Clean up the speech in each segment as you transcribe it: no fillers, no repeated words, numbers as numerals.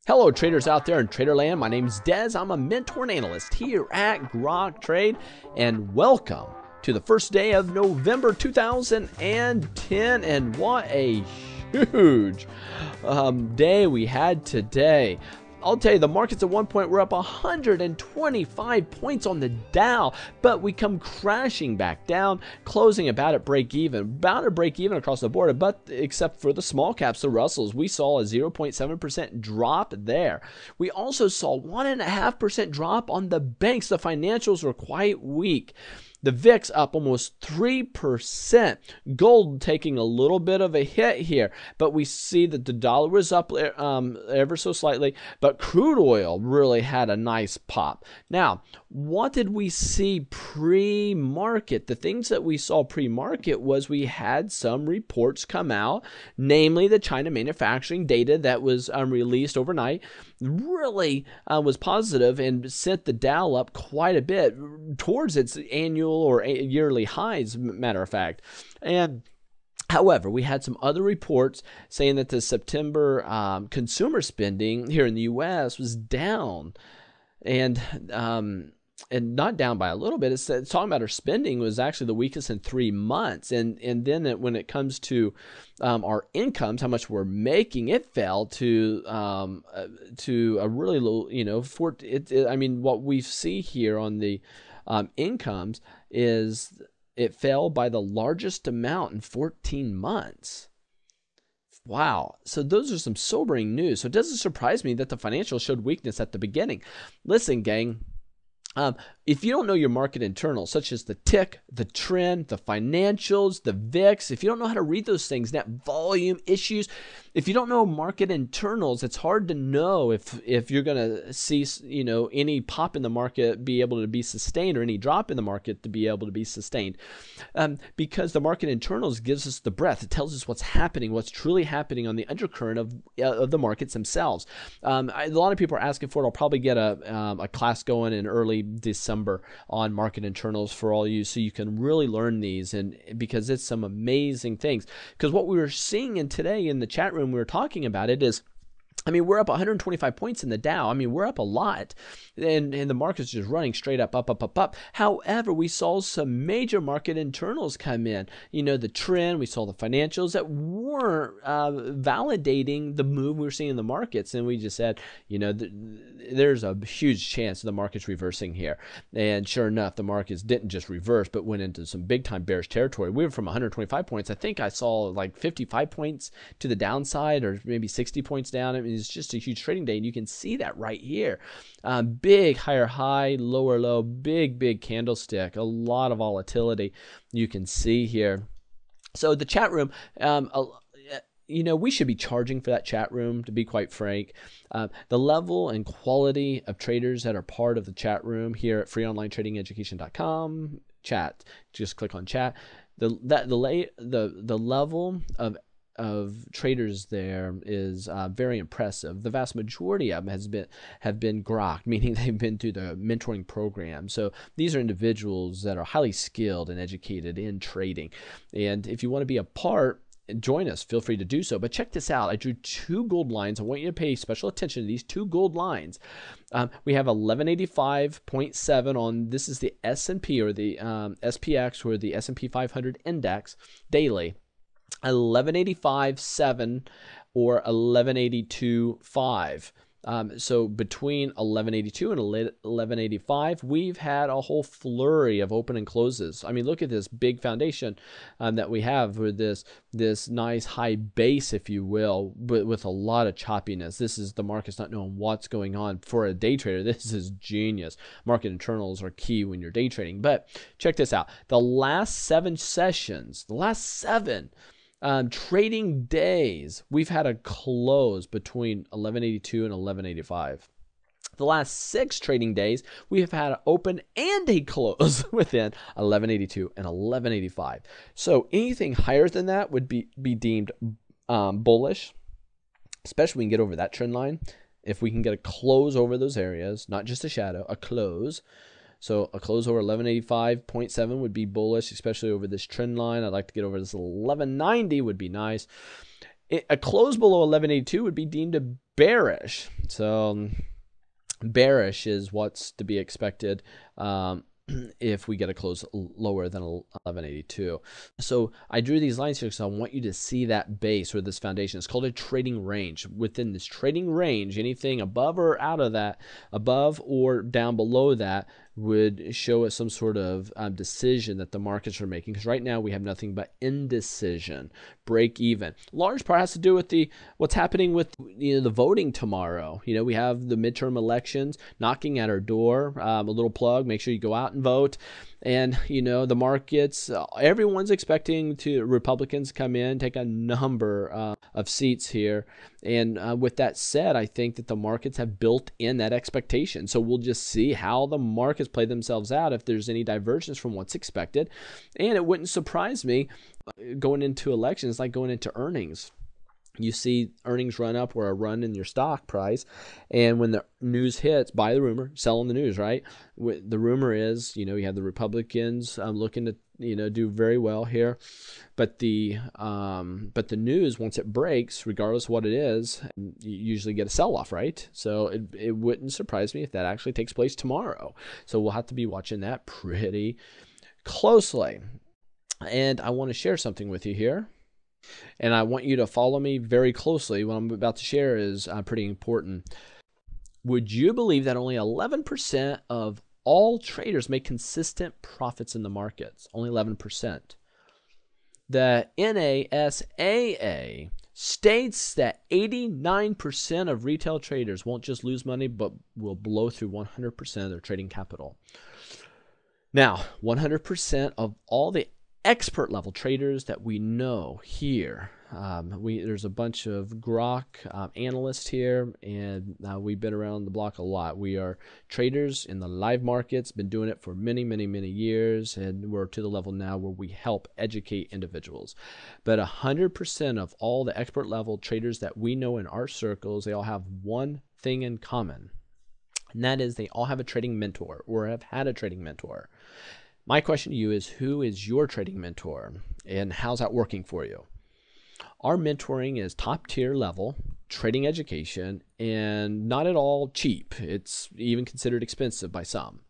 Hello traders out there in Traderland, my name's Dez. I'm a mentor and analyst here at Grok Trade, and welcome to the first day of November 2010, and what a huge day we had today. I'll tell you, the markets at one point were up 125 points on the Dow, but we come crashing back down, closing about at break even across the board, but except for the small caps, the Russells, we saw a 0.7% drop there. We also saw 1.5% drop on the banks. The financials were quite weak. The VIX up almost 3%. Gold taking a little bit of a hit here, but we see that the dollar was up ever so slightly, but crude oil really had a nice pop. Now, what did we see pre-market? The things that we saw pre-market was we had some reports come out, namely the China manufacturing data that was released overnight really was positive and sent the Dow up quite a bit towards its annual or yearly highs, matter of fact. And however, we had some other reports saying that the September consumer spending here in the U.S. was down, and not down by a little bit. It's talking about our spending was actually the weakest in 3 months, and then when it comes to our incomes, how much we're making, it fell to a really low. I mean, what we see here on the incomes is it fell by the largest amount in 14 months. Wow. So those are some sobering news. So it doesn't surprise me that the financials showed weakness at the beginning. Listen, gang. If you don't know your market internals, such as the tick, the trend, the financials, the VIX, if you don't know how to read those things, net volume issues, if you don't know market internals, it's hard to know if you're going to see, any pop in the market be able to be sustained or any drop in the market to be able to be sustained. Because the market internals gives us the breadth. It tells us what's happening, what's truly happening on the undercurrent of the markets themselves. A lot of people are asking for it. I'll probably get a class going in early December on market internals for all you, so you can really learn these, and because it's some amazing things. Because what we were seeing today in the chat room, we were talking about it, is we're up 125 points in the Dow. We're up a lot, and the market's just running straight up, up, up, up, up. However, we saw some major market internals come in. The trend, we saw the financials that weren't validating the move we were seeing in the markets, and we just said, there's a huge chance the market's reversing here. And sure enough, the markets didn't just reverse, but went into some big-time bearish territory. We were from 125 points. I think I saw like 55 points to the downside, or maybe 60 points down. It's just a huge trading day, and you can see that right here. Big higher high, lower low, big candlestick, a lot of volatility you can see here. So the chat room, we should be charging for that chat room, to be quite frank. The level and quality of traders that are part of the chat room here at freeonlinetradingeducation.com, chat, just click on chat. The level of traders there is very impressive. The vast majority of them have been Grok, meaning they've been through the mentoring program. So these are individuals that are highly skilled and educated in trading. And if you want to be a part, join us. Feel free to do so. But check this out. I drew 2 gold lines. I want you to pay special attention to these 2 gold lines. We have 1185.7 on, this is the S&P, or the SPX, or the S&P 500 index daily. 1185.7 or 1182.5. So between 1182 and 1185, we've had a whole flurry of open and closes. Look at this big foundation that we have with this nice high base, if you will, but with a lot of choppiness. This is the market's not knowing what's going on. For a day trader, this is genius. Market internals are key when you're day trading. But check this out. The last 7 sessions, trading days, we've had a close between 1182 and 1185. The last 6 trading days, we have had an open and a close within 1182 and 1185. So anything higher than that would be deemed bullish, especially when we can get over that trend line. If we can get a close over those areas, not just a shadow, a close. So a close over 1185.7 would be bullish, especially over this trend line. I'd like to get over this 1190 would be nice. A close below 1182 would be deemed a bearish. So bearish is what's to be expected if we get a close lower than 1182. So I drew these lines here because I want you to see that base or this foundation. It's called a trading range. Within this trading range, anything above or out of that, above or down below that, would show us some sort of decision that the markets are making, because right now we have nothing but indecision, break even. Large part has to do with what's happening with the voting tomorrow. We have the midterm elections knocking at our door. A little plug: make sure you go out and vote. And the markets, everyone's expecting Republicans come in, take a number of seats here. And with that said, I think that the markets have built in that expectation. So we'll just see how the markets play themselves out if there's any divergence from what's expected. And it wouldn't surprise me going into elections like going into earnings. You see earnings run up or a run in your stock price, and when the news hits, buy the rumor, sell on the news, right? The rumor is, you have the Republicans looking to do very well here, but the news, once it breaks, regardless of what it is, you usually get a sell-off, right? So it wouldn't surprise me if that actually takes place tomorrow. So we'll have to be watching that pretty closely. And I want to share something with you here. And I want you to follow me very closely. What I'm about to share is pretty important. Would you believe that only 11% of all traders make consistent profits in the markets? Only 11%. The NASAA states that 89% of retail traders won't just lose money, but will blow through 100% of their trading capital. Now, 100% of all the expert level traders that we know here. There's a bunch of Grok analysts here, and we've been around the block a lot. We are traders in the live markets, been doing it for many, many, many years, and we're to the level now where we help educate individuals. But 100% of all the expert level traders that we know in our circles, they all have one thing in common, and that is they all have a trading mentor or have had a trading mentor. My question to you is, who is your trading mentor, and how's that working for you? Our mentoring is top tier level trading education, and not at all cheap. It's even considered expensive by some,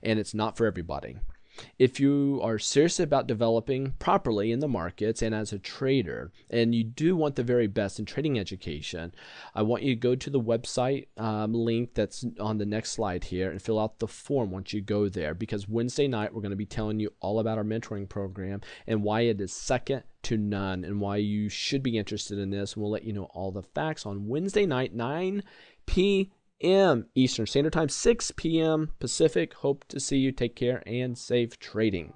and it's not for everybody. If you are serious about developing properly in the markets and as a trader, and you do want the very best in trading education, I want you to go to the website link that's on the next slide here and fill out the form once you go there, because Wednesday night we're going to be telling you all about our mentoring program and why it is second to none and why you should be interested in this. And we'll let you know all the facts on Wednesday night, 9 p.m. Eastern Standard Time, 6 p.m. Pacific. Hope to see you. Take care and safe trading.